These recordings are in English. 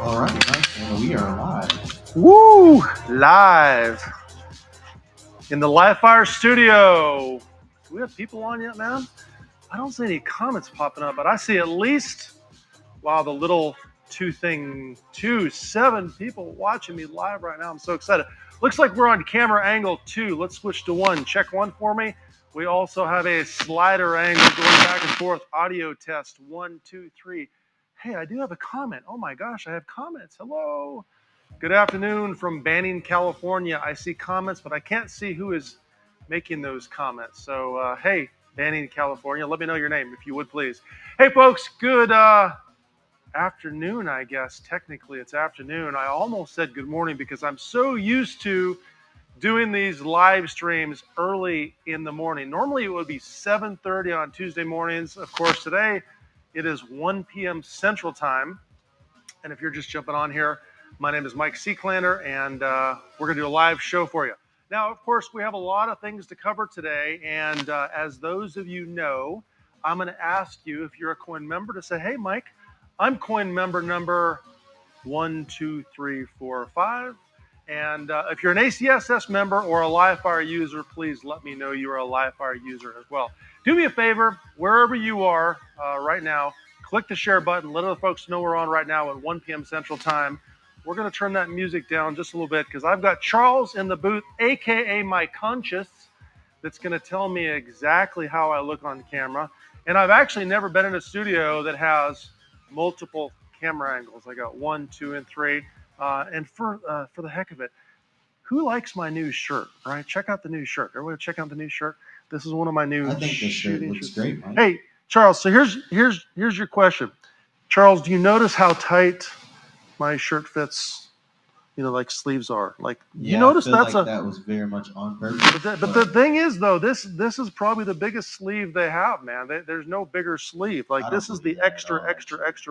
All right, and we are live. Woo! Live in the Live Fire studio. Do we have people on yet, man? I don't see any comments popping up, but I see at least, wow, the little 7 people watching me live right now. I'm so excited. Looks like we're on camera angle 2. Let's switch to 1. Check 1 for me. We also have a slider angle going back and forth. Audio test 1, 2, 3. Hey, I do have a comment. Oh my gosh, I have comments. Hello. Good afternoon from Banning, California. I see comments, but I can't see who is making those comments. So, hey, Banning, California, let me know your name if you would, please. Hey, folks, good afternoon, I guess. Technically, it's afternoon. I almost said good morning because I'm so used to doing these live streams early in the morning. Normally, it would be 7:30 on Tuesday mornings. Of course, today it is 1 p.m. Central Time. And if you're just jumping on here, my name is Mike Seeclander, and we're going to do a live show for you. Now, of course, we have a lot of things to cover today, and as those of you know, I'm going to ask you, if you're a coin member, to say, hey, Mike, I'm coin member number 1, 2, 3, 4, 5. And if you're an ACSS member or a Livefire user, please let me know you are a Livefire user as well. Do me a favor, wherever you are right now, click the share button. Let other folks know we're on right now at 1 p.m. Central Time. We're going to turn that music down just a little bit because I've got Charles in the booth, a.k.a. my conscious, that's going to tell me exactly how I look on camera. And I've actually never been in a studio that has multiple camera angles. I got 1, 2, and 3. And for the heck of it, who likes my new shirt, right? Check out the new shirt. Everybody check out the new shirt. This is one of my new I think this shirt looks great, Mike. Hey, Charles, so here's your question. Charles, do you notice how tight my shirt fits? You know, like sleeves are. Like, Yeah, you notice I feel that's like that was very much on purpose. but the thing is, though, this is probably the biggest sleeve they have, man. There's no bigger sleeve. Like, this is the extra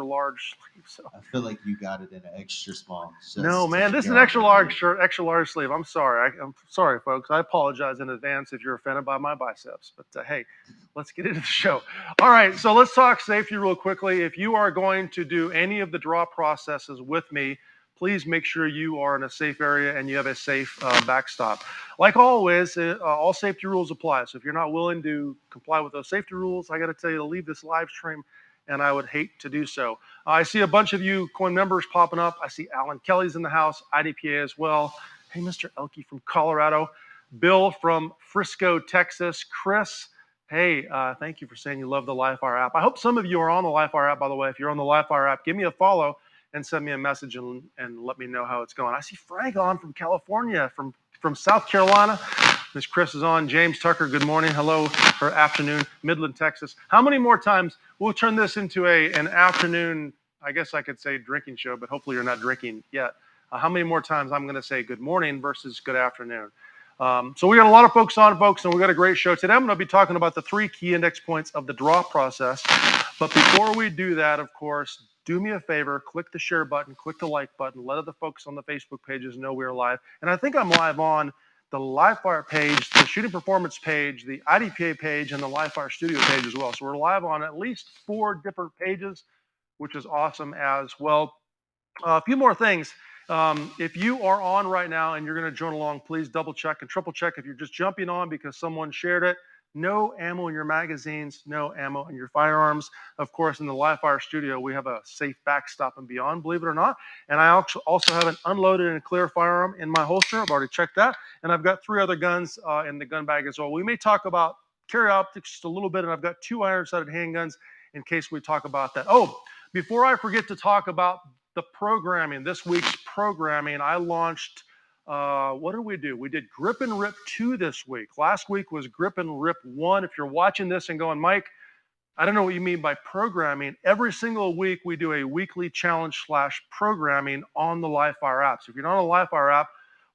large sleeve. So I feel like you got it in an extra small. no, man, this is an extra large shirt, extra large sleeve. I'm sorry. I'm sorry, folks. I apologize in advance if you're offended by my biceps. But hey, let's get into the show. All right, so let's talk safety real quickly. If you are going to do any of the draw processes with me, please make sure you are in a safe area and you have a safe backstop. Like always, all safety rules apply. So if you're not willing to comply with those safety rules, I got to tell you to leave this live stream, and I would hate to do so. I see a bunch of you coin members popping up. I see Alan Kelly's in the house, IDPA as well. Hey, Mr. Elke from Colorado. Bill from Frisco, Texas. Chris, hey, thank you for saying you love the Livefire app. I hope some of you are on the Livefire app, by the way. If you're on the Livefire app, give me a follow and send me a message and let me know how it's going. I see Frank on from California, from South Carolina. Miss Chris is on. James Tucker, good morning. Hello, or afternoon, Midland, Texas. How many more times? We'll turn this into an afternoon, I guess I could say drinking show, but hopefully you're not drinking yet. How many more times I'm going to say good morning versus good afternoon? So we got a lot of folks on, folks, and we got a great show today. I'm going to be talking about the 3 key index points of the draw process. But before we do that, of course, do me a favor, click the share button, click the like button, let other folks on the Facebook pages know we're live. And I think I'm live on the Livefire page, the Shooting Performance page, the IDPA page, and the Livefire Studio page as well. So we're live on at least 4 different pages, which is awesome as well. A few more things. If you are on right now and you're going to join along, please double check and triple check if you're just jumping on because someone shared it. No ammo in your magazines, no ammo in your firearms. Of course, in the Livefire studio, we have a safe backstop and beyond, believe it or not. And I also have an unloaded and clear firearm in my holster. I've already checked that. And I've got 3 other guns in the gun bag as well. We may talk about carry optics just a little bit, and I've got 2 iron-sighted handguns in case we talk about that. Oh, before I forget to talk about the programming, this week's programming, I launched, what did we do? We did Grip and Rip 2 this week. Last week was Grip and Rip 1. If you're watching this and going, Mike, I don't know what you mean by programming. Every single week, we do a weekly challenge / programming on the Livefire app. So if you're not on the Livefire app,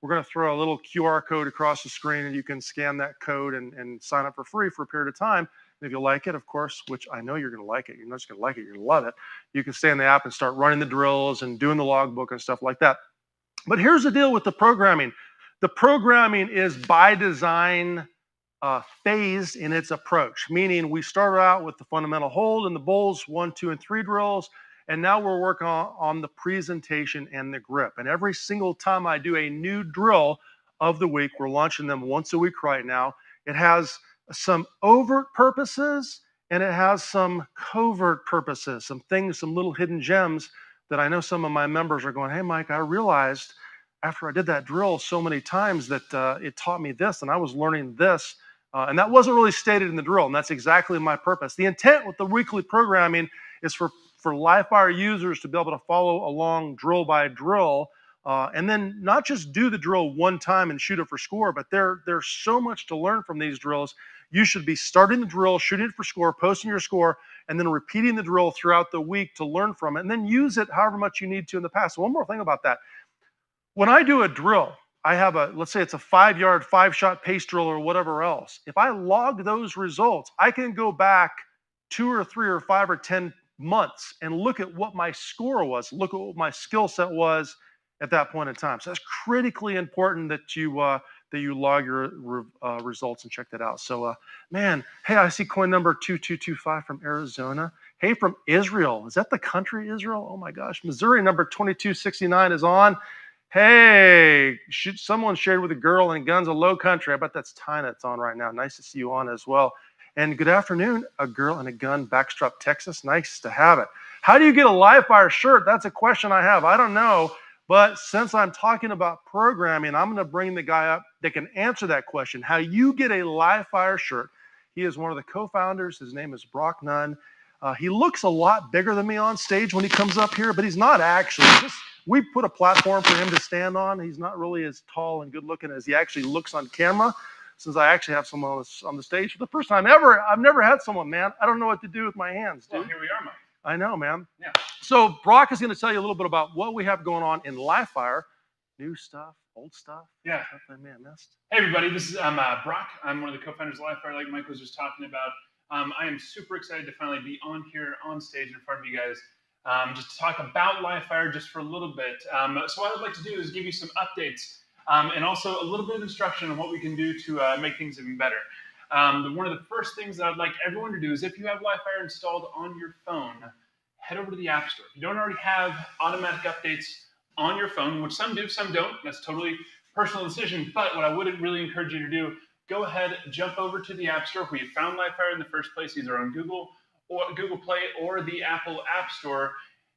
we're going to throw a little QR code across the screen, and you can scan that code and sign up for free for a period of time. And if you like it, of course, which I know you're going to like it, you're not just going to like it, you're going to love it, you can stay in the app and start running the drills and doing the logbook and stuff like that. But here's the deal with the programming. The programming is by design phased in its approach, meaning we started out with the fundamental hold and the bowls, 1, 2, and 3 drills, and now we're working on the presentation and the grip. And every single time I do a new drill of the week, we're launching them once a week right now, it has some overt purposes and it has some covert purposes, some things, some little hidden gems that I know some of my members are going, hey, Mike, I realized after I did that drill so many times that it taught me this and I was learning this. And that wasn't really stated in the drill, and that's exactly my purpose. The intent with the weekly programming is for live fire users to be able to follow along drill by drill, and then not just do the drill one time and shoot it for score, but there's so much to learn from these drills. You should be starting the drill, shooting it for score, posting your score, and then repeating the drill throughout the week to learn from it, and then use it however much you need to in the past. So one more thing about that. When I do a drill, I have let's say it's a 5-yard, 5-shot pace drill or whatever else. If I log those results, I can go back 2 or 3 or 5 or 10 months and look at what my score was, look at what my skill set was at that point in time. So that's critically important that you log your results and check that out. So, man, hey, I see coin number 2225 from Arizona. Hey, from Israel. Is that the country Israel? Oh my gosh. Missouri number 2269 is on. Hey, someone shared with a girl and guns a low country. I bet that's Tina that's on right now. Nice to see you on as well. And good afternoon, a girl and a gun, Backstrap, Texas. Nice to have it. How do you get a live fire shirt? That's a question I have. I don't know. But since I'm talking about programming, I'm going to bring the guy up that can answer that question. How you get a live fire shirt. He is one of the co-founders. His name is Brock Nunn. He looks a lot bigger than me on stage when he comes up here, but he's not actually. We put a platform for him to stand on. He's not really as tall and good looking as he actually looks on camera, since I actually have someone on the stage for the first time ever. I've never had someone, man. I don't know what to do with my hands, dude. Well, here we are, Mike. I know, man. Yeah. So Brock is going to tell you a little bit about what we have going on in live fire, new stuff, old stuff. Yeah. Stuff I may have missed. Hey, everybody. This is Brock. I'm one of the co-founders of Live Fire, like Mike was just talking about. I am super excited to finally be on here on stage in front of you guys. Just to talk about live fire just for a little bit. So what I'd like to do is give you some updates and also a little bit of instruction on what we can do to make things even better. One of the first things that I'd like everyone to do is if you have live fire installed on your phone, head over to the App Store. If you don't already have automatic updates on your phone, which some do, some don't, that's totally personal decision, but what I would really encourage you to do, go ahead, jump over to the App Store where you found live fire in the first place, either on Google Play or the Apple App Store.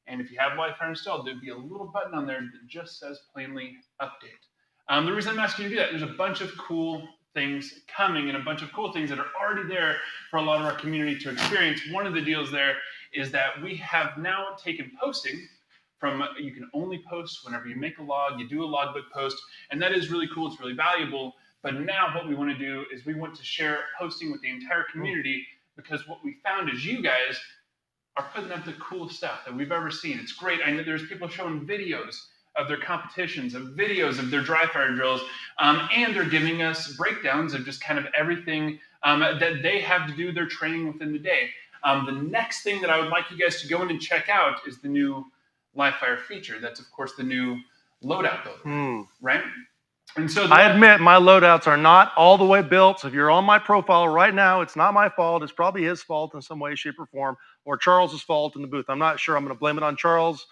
And if you have live fire installed, there'd be a little button on there that just says plainly update. The reason I'm asking you to do that, there's a bunch of cool things coming and a bunch of cool things that are already there for a lot of our community to experience. One of the deals there is that we have now taken posting from, you can only post whenever you make a log, you do a logbook post, and that is really cool, it's really valuable. But now what we want to do is we want to share posting with the entire community, because what we found is you guys are putting up the coolest stuff that we've ever seen. It's great. I know there's people showing videos of their competitions, of videos of their dry fire drills, and they're giving us breakdowns of just kind of everything that they have to do their training within the day. The next thing that I would like you guys to go in and check out is the new live fire feature. That's, of course, the new loadout builder, right? And so I admit my loadouts are not all the way built. So if you're on my profile right now, it's not my fault. It's probably his fault in some way, shape, or form, or Charles's fault in the booth. I'm not sure. I'm going to blame it on Charles.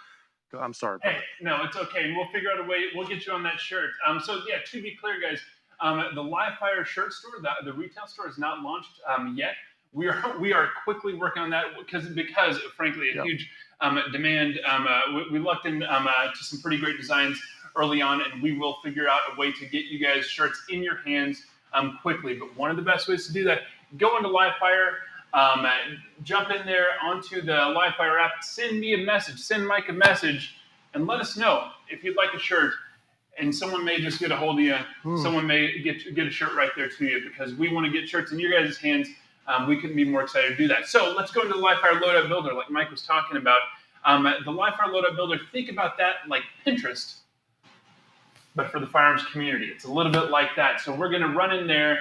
I'm sorry. Hey, no, it's okay. We'll figure out a way. We'll get you on that shirt. So yeah, to be clear, guys, the Live Fire shirt store, the retail store, is not launched yet. We are quickly working on that because frankly a huge demand. We lucked in to some pretty great designs early on, and we will figure out a way to get you guys shirts in your hands quickly. But one of the best ways to do that, go into Live Fire, jump in there onto the Live Fire app, send me a message, send Mike a message, and let us know if you'd like a shirt. And someone may just get a hold of you. Someone may get a shirt right there to you, because we want to get shirts in your guys' hands. We couldn't be more excited to do that. So let's go into the Live Fire Loadout Builder, like Mike was talking about. The Live Fire Loadout Builder, think about that like Pinterest, but for the firearms community. It's a little bit like that. So we're going to run in there.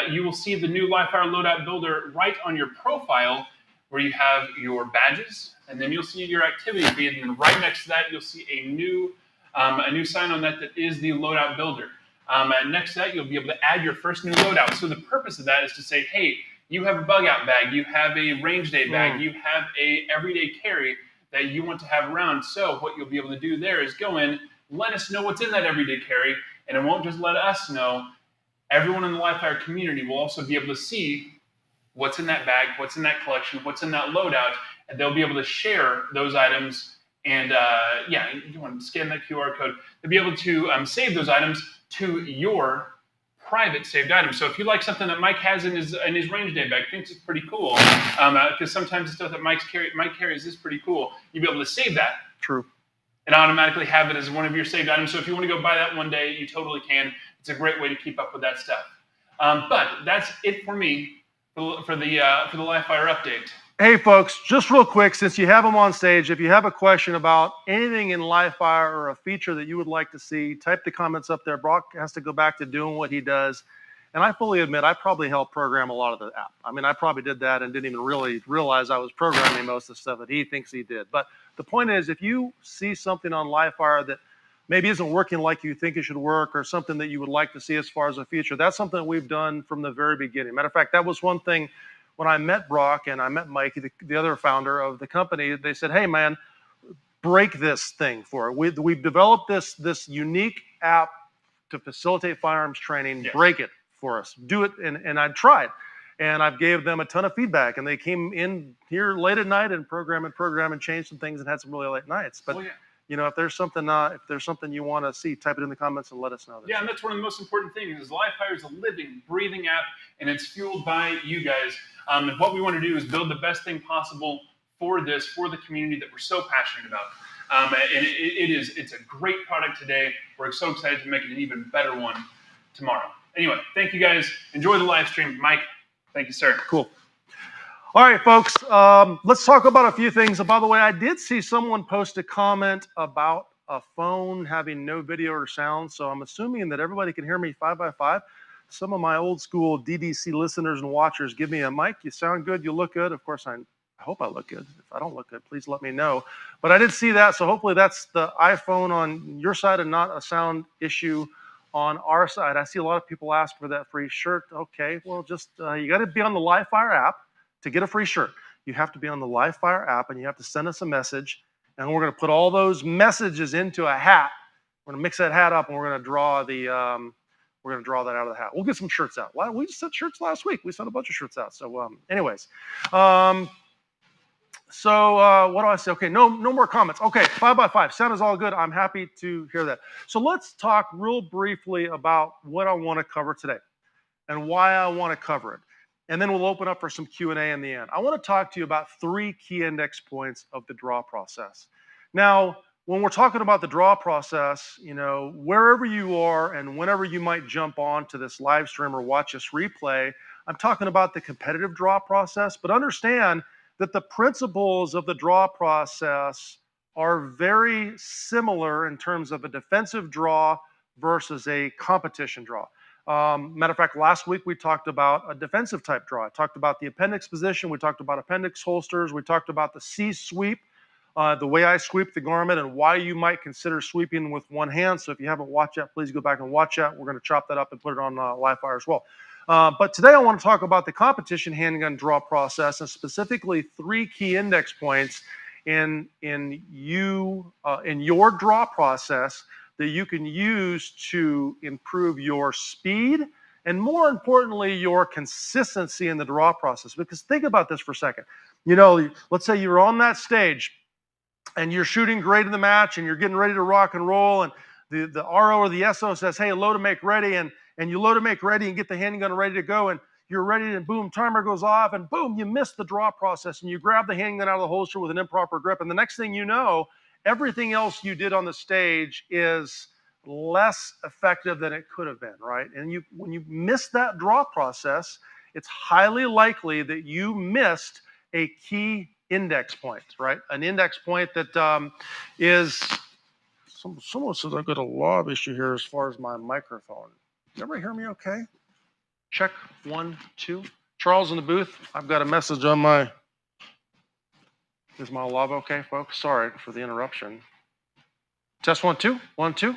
You will see the new live fire loadout builder right on your profile, where you have your badges, and then you'll see your activity feed, and then right next to that you'll see a new sign on that is the loadout builder. Next to that, you'll be able to add your first new loadout. So the purpose of that is to say, hey, you have a bug out bag, you have a range day bag, you have a everyday carry that you want to have around. So what you'll be able to do there is go in, let us know what's in that everyday carry, and it won't just let us know. Everyone in the live fire community will also be able to see what's in that bag, what's in that collection, what's in that loadout, and they'll be able to share those items. And you want to scan that QR code. They'll be able to save those items to your private saved items. So if you like something that Mike has in his range day bag, thinks it's pretty cool, because sometimes the stuff that Mike carries is pretty cool, you'll be able to save that. True. And automatically have it as one of your saved items. So if you want to go buy that one day, you totally can. It's a great way to keep up with that stuff. But that's it for me for the live fire update. Hey, folks, just real quick, since you have them on stage, if you have a question about anything in live fire or a feature that you would like to see, type the comments up there. Brock has to go back to doing what he does. And I fully admit, I probably helped program a lot of the app. I mean, I probably did that and didn't even really realize I was programming most of the stuff that he thinks he did. But the point is, if you see something on live fire that maybe isn't working like you think it should work, or something that you would like to see as far as a feature, that's something that we've done from the very beginning. Matter of fact, that was one thing when I met Brock and I met Mike, the other founder of the company. They said, hey, man, break this thing for it. We've developed this unique app to facilitate firearms training. Yes. Break it for us. Do it. And I tried. And I've gave them a ton of feedback. And they came in here late at night and program and changed some things and had some really late nights. But you know, if there's something you want to see, type it in the comments and let us know. Yeah, and that's one of the most important things is live fire is a living, breathing app, and it's fueled by you guys. And what we want to do is build the best thing possible for the community that we're so passionate about. And it's a great product today. We're so excited to make it an even better one tomorrow. Anyway, thank you guys. Enjoy the live stream. Mike, thank you, sir. Cool. All right, folks, let's talk about a few things. By the way, I did see someone post a comment about a phone having no video or sound, so I'm assuming that everybody can hear me 5x5. Some of my old school DDC listeners and watchers give me a mic. You sound good, you look good. Of course, I hope I look good. If I don't look good, please let me know. But I did see that, so hopefully that's the iPhone on your side and not a sound issue on our side. I see a lot of people ask for that free shirt. Okay, well, just you got to be on the Live Fire app to get a free shirt. You have to be on the Live Fire app, and you have to send us a message, and we're going to put all those messages into a hat. We're going to mix that hat up, and we're going to draw that out of the hat. We'll get some shirts out. We just sent shirts last week. We sent a bunch of shirts out. So, anyways, what do I say? Okay, no more comments. Okay, 5x5. Sound is all good. I'm happy to hear that. So let's talk real briefly about what I want to cover today and why I want to cover it. And then we'll open up for some Q&A in the end. I want to talk to you about 3 key index points of the draw process. Now, when we're talking about the draw process, you know, wherever you are and whenever you might jump on to this live stream or watch us replay, I'm talking about the competitive draw process. But understand that the principles of the draw process are very similar in terms of a defensive draw versus a competition draw. Matter of fact, last week we talked about a defensive type draw. I talked about the appendix position. We talked about appendix holsters. We talked about the C sweep, the way I sweep the garment, and why you might consider sweeping with one hand. So if you haven't watched that, please go back and watch that. We're going to chop that up and put it on live fire as well. But today I want to talk about the competition handgun draw process, and specifically 3 key index points in your draw process that you can use to improve your speed and, more importantly, your consistency in the draw process. Because think about this for a second. You know, let's say you're on that stage and you're shooting great in the match and you're getting ready to rock and roll, and the RO or the SO says, hey, load and make ready, and you load and make ready and get the handgun ready to go, and you're ready, and boom, timer goes off, and boom, you miss the draw process, and you grab the handgun out of the holster with an improper grip, and the next thing you know, everything else you did on the stage is less effective than it could have been, right? And when you miss that draw process, it's highly likely that you missed a key index point, right? An index point that is Someone says I've got a lob issue here as far as my microphone. You ever hear me okay? Check 1, 2. Charles in the booth, I've got a message on my... Is my lob okay, folks? Sorry for the interruption. Test 1, 2. 1, 2.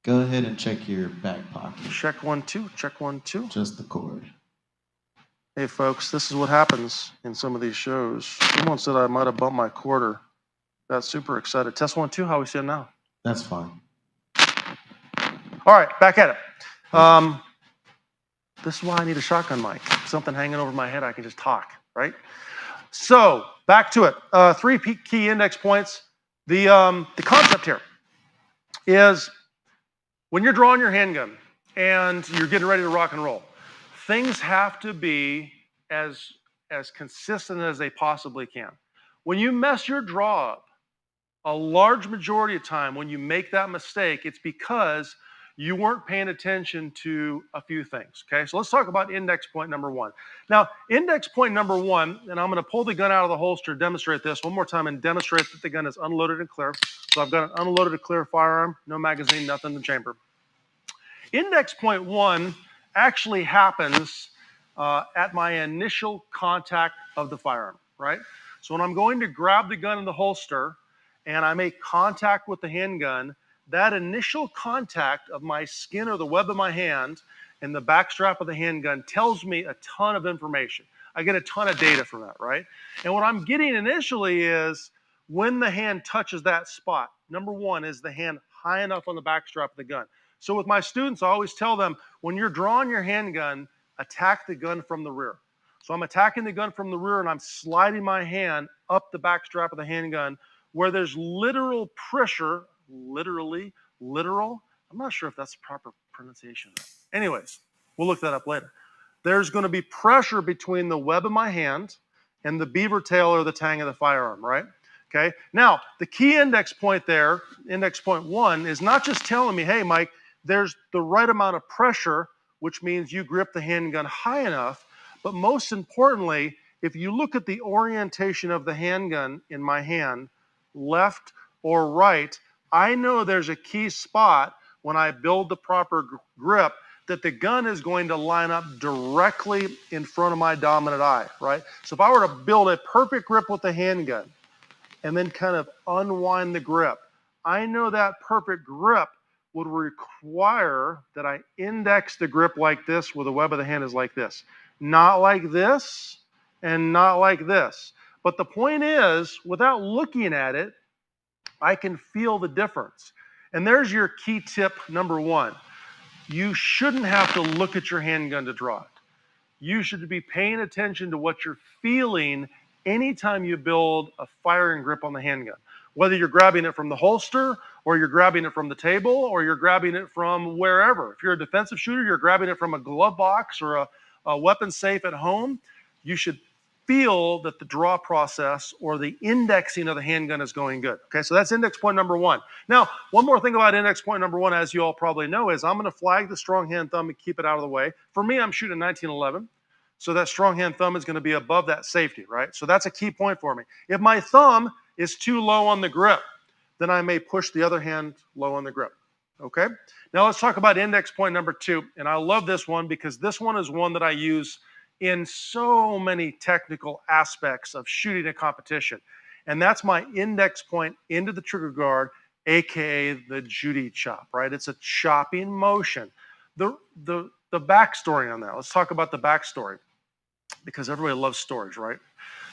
Go ahead and check your back pocket. Check 1, 2. Check 1, 2. Just the cord. Hey, folks, this is what happens in some of these shows. Someone said I might have bumped my quarter. Got super excited. Test 1, 2. How we see it now? That's fine. All right, back at it. This is why I need a shotgun mic. Something hanging over my head, I can just talk, right? So back to it. 3 key index points. The concept here is when you're drawing your handgun and you're getting ready to rock and roll, things have to be as consistent as they possibly can. When you mess your draw up, a large majority of time when you make that mistake, it's because you weren't paying attention to a few things, okay? So let's talk about index point number 1. Now, index point number 1, and I'm gonna pull the gun out of the holster, demonstrate this one more time and demonstrate that the gun is unloaded and clear. So I've got an unloaded and clear firearm, no magazine, nothing in the chamber. Index point 1 actually happens at my initial contact of the firearm, right? So when I'm going to grab the gun in the holster and I make contact with the handgun, that initial contact of my skin or the web of my hand and the back strap of the handgun tells me a ton of information. I get a ton of data from that, right? And what I'm getting initially is when the hand touches that spot, number 1, is the hand high enough on the back strap of the gun? So with my students, I always tell them, when you're drawing your handgun, attack the gun from the rear. So I'm attacking the gun from the rear and I'm sliding my hand up the back strap of the handgun where there's literal pressure, literal. I'm not sure if that's the proper pronunciation. Anyways, we'll look that up later. There's going to be pressure between the web of my hand and the beaver tail or the tang of the firearm, right? Okay. Now, the key index point there, index point 1, is not just telling me, hey, Mike, there's the right amount of pressure, which means you grip the handgun high enough. But most importantly, if you look at the orientation of the handgun in my hand, left or right, I know there's a key spot when I build the proper grip that the gun is going to line up directly in front of my dominant eye, right? So if I were to build a perfect grip with the handgun and then kind of unwind the grip, I know that perfect grip would require that I index the grip like this where the web of the hand is like this. Not like this and not like this. But the point is, without looking at it, I can feel the difference. And there's your key tip number 1. You shouldn't have to look at your handgun to draw it. You should be paying attention to what you're feeling anytime you build a firing grip on the handgun. Whether you're grabbing it from the holster, or you're grabbing it from the table, or you're grabbing it from wherever. If you're a defensive shooter, you're grabbing it from a glove box or a weapon safe at home. You should feel that the draw process or the indexing of the handgun is going good. Okay, so that's index point number 1. Now, one more thing about index point number 1, as you all probably know, is I'm going to flag the strong hand thumb and keep it out of the way. For me, I'm shooting 1911. So that strong hand thumb is going to be above that safety, right? So that's a key point for me. If my thumb is too low on the grip, then I may push the other hand low on the grip, okay? Now let's talk about index point number 2. And I love this one because this one is one that I use in so many technical aspects of shooting a competition. And that's my index point into the trigger guard, AKA the Judy chop, right? It's a chopping motion. The backstory on that, let's talk about the backstory because everybody loves stories, right?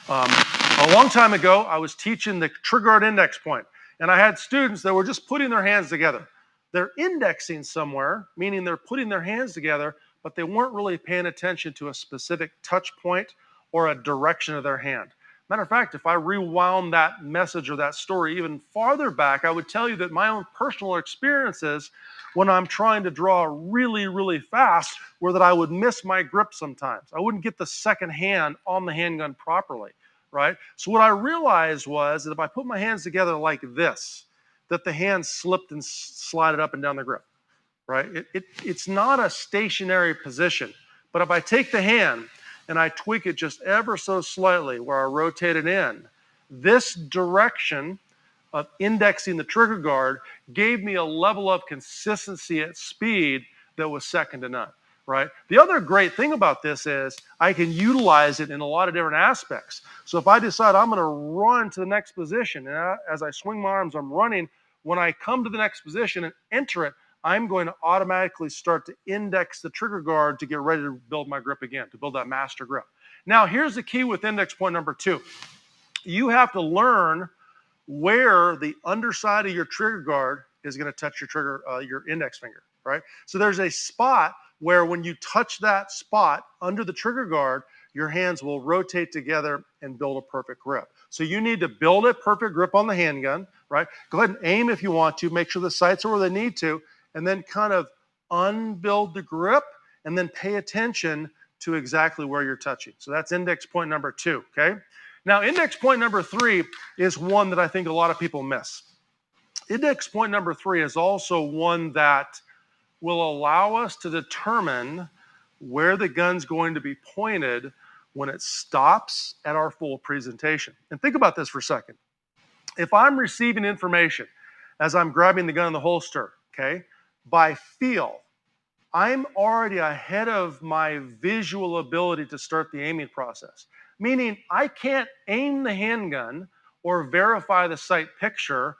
A long time ago, I was teaching the trigger guard index point, and I had students that were just putting their hands together. They're indexing somewhere, meaning they're putting their hands together, but they weren't really paying attention to a specific touch point or a direction of their hand. Matter of fact, if I rewound that message or that story even farther back, I would tell you that my own personal experiences when I'm trying to draw really, really fast were that I would miss my grip sometimes. I wouldn't get the second hand on the handgun properly, right? So what I realized was that if I put my hands together like this, that the hand slipped and slided up and down the grip, right? It's not a stationary position, but if I take the hand and I tweak it just ever so slightly where I rotate it in, this direction of indexing the trigger guard gave me a level of consistency at speed that was second to none, right? The other great thing about this is I can utilize it in a lot of different aspects. So if I decide I'm going to run to the next position, and as I swing my arms, I'm running, when I come to the next position and enter it, I'm going to automatically start to index the trigger guard to get ready to build my grip again, to build that master grip. Now, here's the key with index point number 2. You have to learn where the underside of your trigger guard is going to touch your trigger, your index finger, right? So there's a spot where when you touch that spot under the trigger guard, your hands will rotate together and build a perfect grip. So you need to build a perfect grip on the handgun, right? Go ahead and aim if you want to, make sure the sights are where they need to, and then kind of unbuild the grip and then pay attention to exactly where you're touching. So that's index point number 2, okay? Now, index point number 3 is one that I think a lot of people miss. Index point number 3 is also one that will allow us to determine where the gun's going to be pointed when it stops at our full presentation. And think about this for a second. If I'm receiving information as I'm grabbing the gun in the holster, okay, by feel, I'm already ahead of my visual ability to start the aiming process. Meaning I can't aim the handgun or verify the sight picture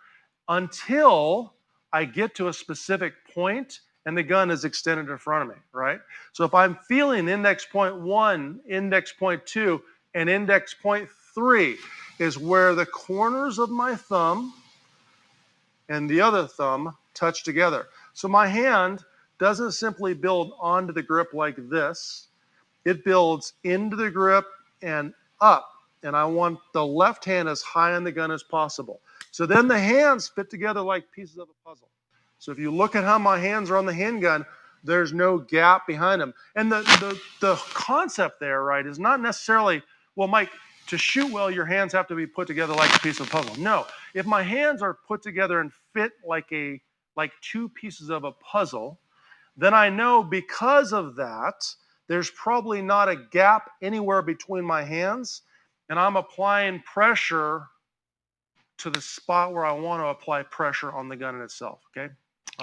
until I get to a specific point and the gun is extended in front of me, right? So if I'm feeling index point 1, index point 2, and index point 3 is where the corners of my thumb and the other thumb touch together. So my hand doesn't simply build onto the grip like this. It builds into the grip and up. And I want the left hand as high on the gun as possible. So then the hands fit together like pieces of a puzzle. So if you look at how my hands are on the handgun, there's no gap behind them. And the concept there, right, is not necessarily, well, Mike, to shoot well, your hands have to be put together like a piece of a puzzle. No, if my hands are put together and fit like two pieces of a puzzle, then I know because of that, there's probably not a gap anywhere between my hands, and I'm applying pressure to the spot where I want to apply pressure on the gun in itself, okay?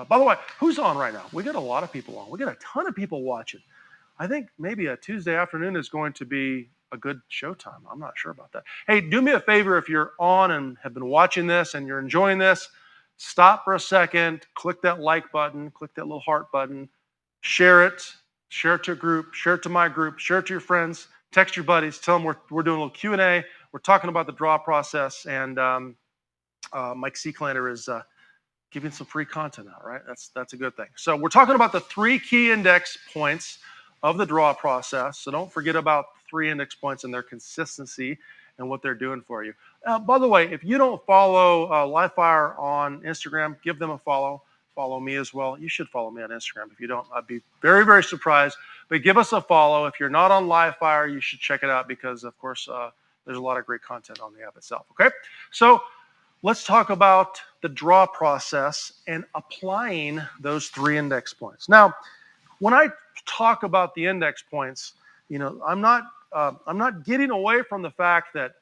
By the way, who's on right now? We got a lot of people on. We got a ton of people watching. I think maybe a Tuesday afternoon is going to be a good showtime. I'm not sure about that. Hey, do me a favor if you're on and have been watching this and you're enjoying this, stop for a second, click that like button, click that little heart button, share it to a group, share it to my group, share it to your friends, text your buddies, tell them we're doing a little Q&A. We're talking about the draw process, and Mike Seeklander is giving some free content out, right? That's a good thing. So we're talking about the 3 key index points of the draw process. So don't forget about 3 index points and their consistency and what they're doing for you. By the way, if you don't follow Livefire on Instagram, give them a follow. Follow me as well. You should follow me on Instagram. If you don't, I'd be very, very surprised. But give us a follow. If you're not on Livefire, you should check it out because, of course, there's a lot of great content on the app itself. Okay? So let's talk about the draw process and applying those 3 index points. Now, when I talk about the index points, I'm not getting away from the fact that,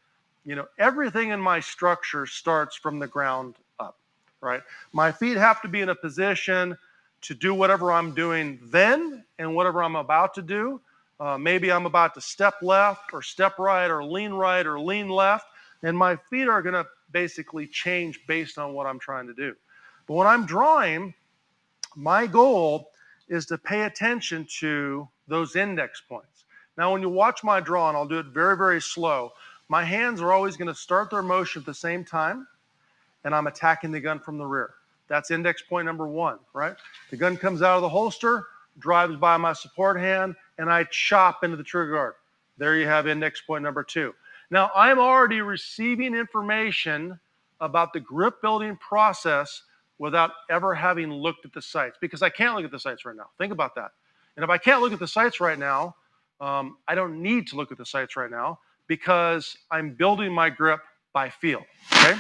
everything in my structure starts from the ground up, right? My feet have to be in a position to do whatever I'm doing then and whatever I'm about to do. Maybe I'm about to step left or step right or lean left, and my feet are going to basically change based on what I'm trying to do. But when I'm drawing, my goal is to pay attention to those index points. Now, when you watch my draw, and I'll do it very, very slow, my hands are always going to start their motion at the same time, and I'm attacking the gun from the rear. That's index point number 1, right? The gun comes out of the holster, drives by my support hand, and I chop into the trigger guard. There you have index point number 2. Now, I'm already receiving information about the grip building process without ever having looked at the sights, because I can't look at the sights right now. Think about that. And if I can't look at the sights right now, I don't need to look at the sights right now because I'm building my grip by feel, okay?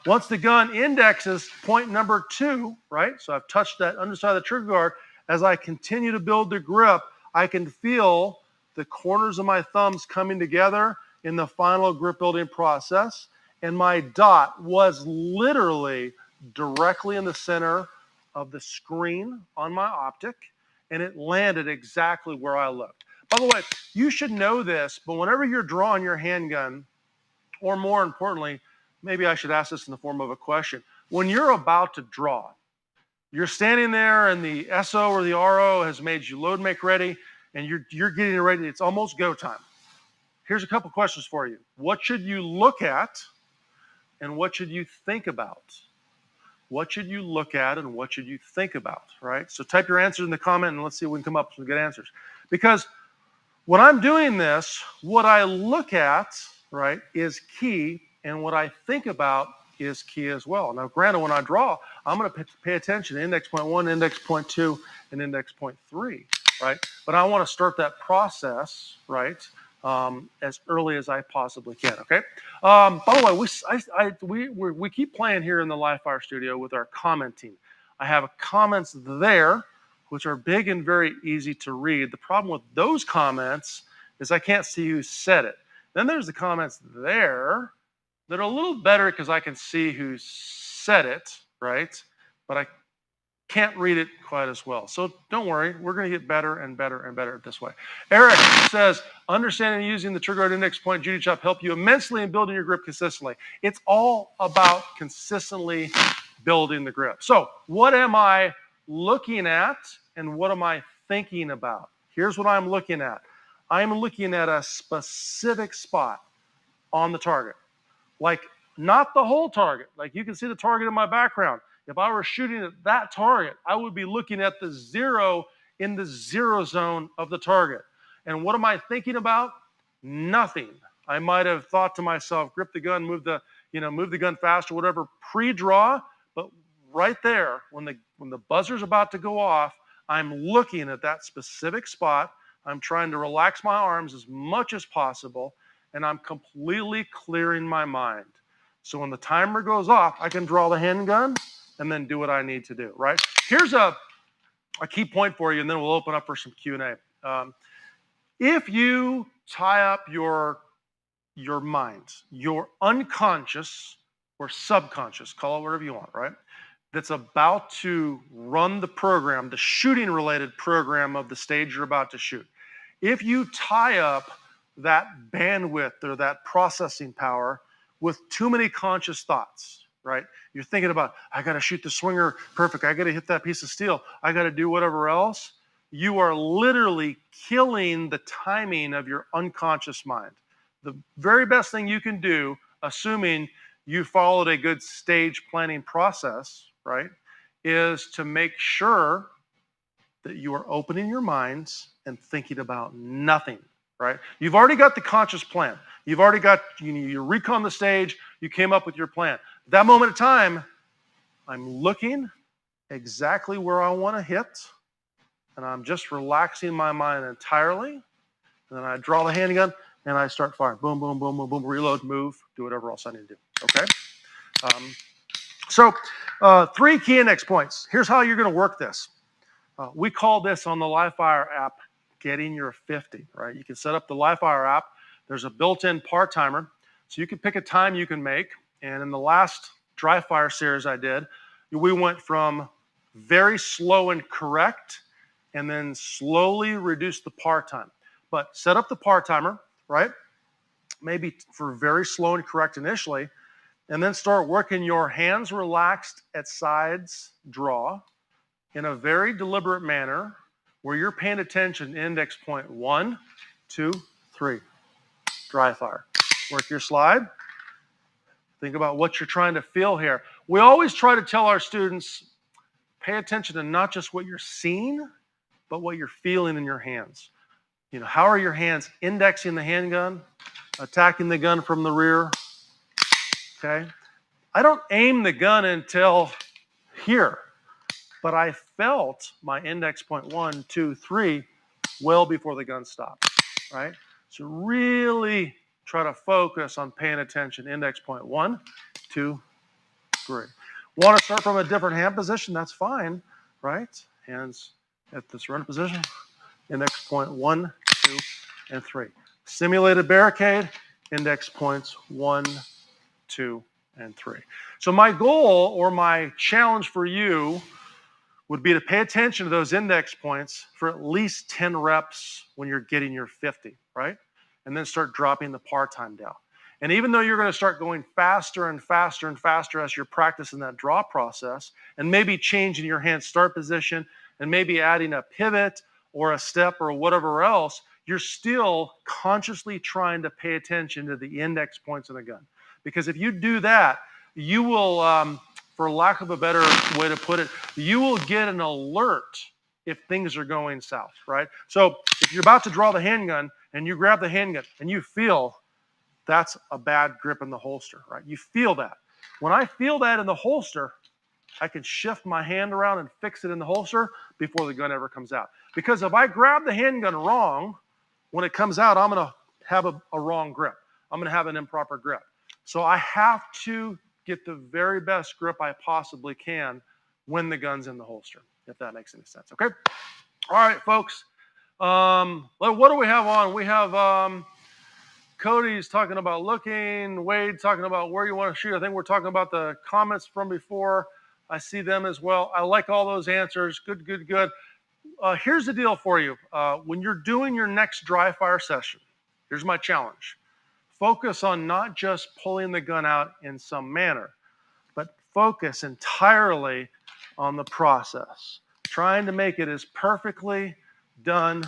Once the gun indexes point number 2, right? So I've touched that underside of the trigger guard. As I continue to build the grip, I can feel the corners of my thumbs coming together in the final grip building process. and my dot was literally directly in the center of the screen on my optic, and it landed exactly where I looked. By the way, you should know this, but whenever you're drawing your handgun, or more importantly, maybe I should ask this in the form of a question. When you're about to draw, you're standing there and the SO or the RO has made you load make ready, and you're getting ready. It's almost go time. Here's a couple questions for you. What should you look at and what should you think about? What should you look at and what should you think about, right? So type your answers in the comment and let's see if we can come up with some good answers. Because when I'm doing this, what I look at, right, is key, and what I think about is key as well. Now, granted, when I draw, I'm going to pay attention to index point 1, index point 2, and index point 3, right? But I want to start that process, right, as early as I possibly can, okay? By the way, we keep playing here in the Live Fire studio with our commenting. I have comments there, which are big and very easy to read. The problem with those comments is I can't see who said it. Then there's the comments there that are a little better because I can see who said it, right? But I can't read it quite as well. So don't worry, we're going to get better and better and better at this way. Eric says, understanding and using the trigger guard index point duty chop help you immensely in building your grip consistently. It's all about consistently building the grip. So what am I looking at and what am I thinking about? Here's what I'm looking at. I'm looking at a specific spot on the target. Like, not the whole target. Like, you can see the target in my background. If I were shooting at that target, I would be looking at the 0 in the 0 zone of the target. And what am I thinking about? Nothing. I might have thought to myself, grip the gun, move the gun faster, whatever, pre-draw. But right there, when the buzzer's about to go off, I'm looking at that specific spot. I'm trying to relax my arms as much as possible, and I'm completely clearing my mind. So when the timer goes off, I can draw the handgun and then do what I need to do, right? Here's a key point for you, and then we'll open up for some Q&A. If you tie up your mind, your unconscious or subconscious, call it whatever you want, right? That's about to run the program, the shooting-related program of the stage you're about to shoot. If you tie up that bandwidth or that processing power with too many conscious thoughts, right? You're thinking about, I got to shoot the swinger perfect. I got to hit that piece of steel. I got to do whatever else. You are literally killing the timing of your unconscious mind. The very best thing you can do, assuming you followed a good stage planning process, right, is to make sure that you are opening your minds and thinking about nothing, right? You've already got the conscious plan. You've already got, you recon the stage, you came up with your plan. That moment of time, I'm looking exactly where I want to hit, and I'm just relaxing my mind entirely. And then I draw the handgun and I start firing. Boom, boom, boom, boom, boom, reload, move, do whatever else I need to do, okay? So 3 key index points. Here's how you're going to work this. We call this on the Livefire app getting your 50, right? You can set up the Livefire app. There's a built-in par timer. So you can pick a time you can make. And in the last dry fire series I did, we went from very slow and correct and then slowly reduce the par time. But set up the par timer, right? Maybe for very slow and correct initially, and then start working your hands relaxed at sides draw in a very deliberate manner where you're paying attention to index point 1, 2, 3, dry fire. Work your slide. Think about what you're trying to feel here. We always try to tell our students, pay attention to not just what you're seeing, but what you're feeling in your hands. You know, how are your hands indexing the handgun, attacking the gun from the rear? Okay. I don't aim the gun until here, but I felt my index point 1, 2, 3 well before the gun stopped, right? So really try to focus on paying attention. Index point 1, 2, 3. Want to start from a different hand position? That's fine, right? Hands at this run position. Index point 1, 2, and 3. Simulated barricade. Index points 1, 2, and 3. So my goal or my challenge for you would be to pay attention to those index points for at least 10 reps when you're getting your 50, right? And then start dropping the par time down. And even though you're going to start going faster and faster and faster as you're practicing that draw process, and maybe changing your hand start position, and maybe adding a pivot or a step or whatever else, you're still consciously trying to pay attention to the index points of the gun. Because if you do that, you will, for lack of a better way to put it, you will get an alert if things are going south, right? So if you're about to draw the handgun and you grab the handgun and you feel that's a bad grip in the holster, right? You feel that. When I feel that in the holster, I can shift my hand around and fix it in the holster before the gun ever comes out. Because if I grab the handgun wrong, when it comes out, I'm going to have a wrong grip. I'm going to have an improper grip. So I have to get the very best grip I possibly can when the gun's in the holster, if that makes any sense. Okay? All right, folks. What do we have on? We have Cody's talking about looking, Wade talking about where you want to shoot. I think we're talking about the comments from before. I see them as well. I like all those answers. Good, good, good. Here's the deal for you. When you're doing your next dry fire session, here's my challenge. Focus on not just pulling the gun out in some manner, but focus entirely on the process, trying to make it as perfectly done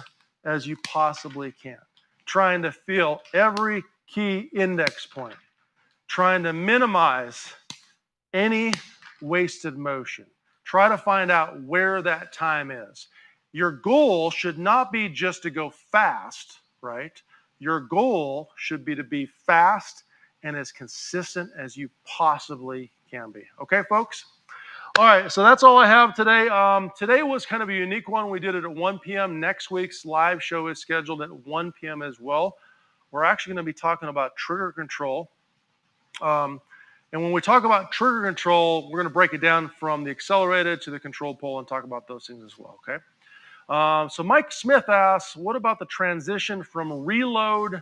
as you possibly can, trying to feel every key index point, trying to minimize any wasted motion. Try to find out where that time is. Your goal should not be just to go fast, right? Your goal should be to be fast and as consistent as you possibly can be. Okay, folks? All right, so that's all I have today. Today was kind of a unique one. We did it at 1 p.m. Next week's live show is scheduled at 1 p.m. as well. We're actually going to be talking about trigger control. And when we talk about trigger control, we're going to break it down from the accelerated to the control pull and talk about those things as well, okay? So Mike Smith asks, what about the transition from reload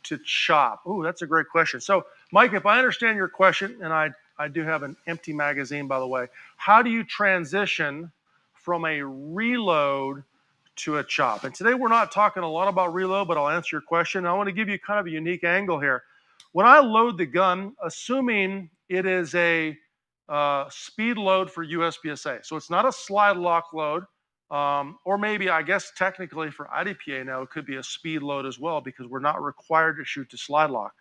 to chop? Ooh, that's a great question. So Mike, if I understand your question, and I do have an empty magazine, by the way, how do you transition from a reload to a chop? And today we're not talking a lot about reload, but I'll answer your question. I want to give you kind of a unique angle here. When I load the gun, assuming it is a speed load for USPSA, so it's not a slide lock load, or maybe, I guess, technically for IDPA now, it could be a speed load as well because we're not required to shoot to slide lock.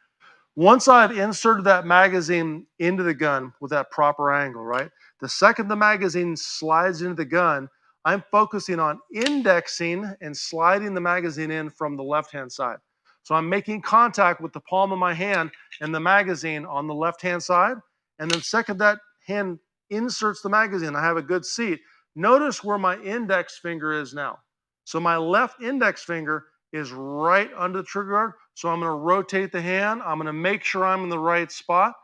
Once I've inserted that magazine into the gun with that proper angle, right? The second the magazine slides into the gun, I'm focusing on indexing and sliding the magazine in from the left-hand side. So I'm making contact with the palm of my hand and the magazine on the left-hand side. And then second that hand inserts the magazine, I have a good seat. Notice where my index finger is now. So my left index finger is right under the trigger guard. So I'm going to rotate the hand. I'm going to make sure I'm in the right spot.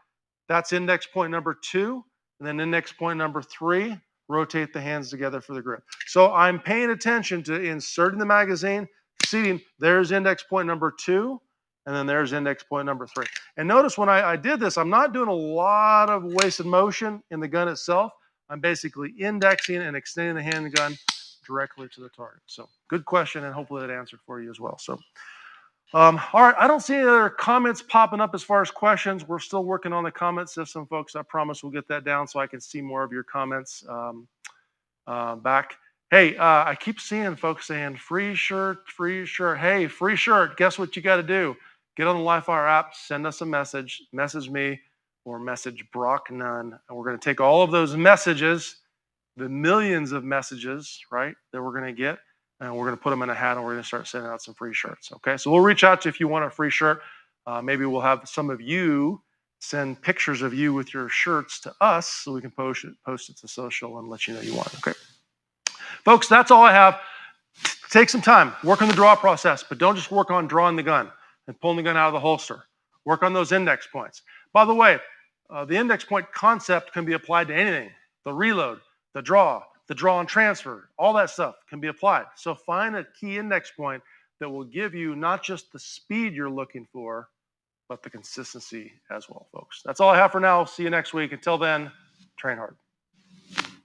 That's index point number 2. And then index point number 3, rotate the hands together for the grip. So I'm paying attention to inserting the magazine, seating. There's index point number 2. And then there's index point number 3. And notice when I did this, I'm not doing a lot of wasted motion in the gun itself. I'm basically indexing and extending the handgun directly to the target. So good question, and hopefully that answered for you as well. So, all right, I don't see any other comments popping up as far as questions. We're still working on the comment system, folks. I promise we'll get that down so I can see more of your comments back. Hey, I keep seeing folks saying free shirt, free shirt. Hey, free shirt. Guess what you got to do? Get on the Livefire app, send us a message me, or message Brock Nunn. And we're going to take all of those messages, the millions of messages, right, that we're going to get, and we're going to put them in a hat, and we're going to start sending out some free shirts. Okay, so we'll reach out to you if you want a free shirt. Maybe we'll have some of you send pictures of you with your shirts to us so we can post it to social and let you know you want it. Okay, folks, that's all I have. Take some time, work on the draw process, but don't just work on drawing the gun and pulling the gun out of the holster. Work on those index points. By the way, the index point concept can be applied to anything. The reload, the draw and transfer, all that stuff can be applied. So find a key index point that will give you not just the speed you're looking for, but the consistency as well, folks. That's all I have for now. See you next week. Until then, train hard.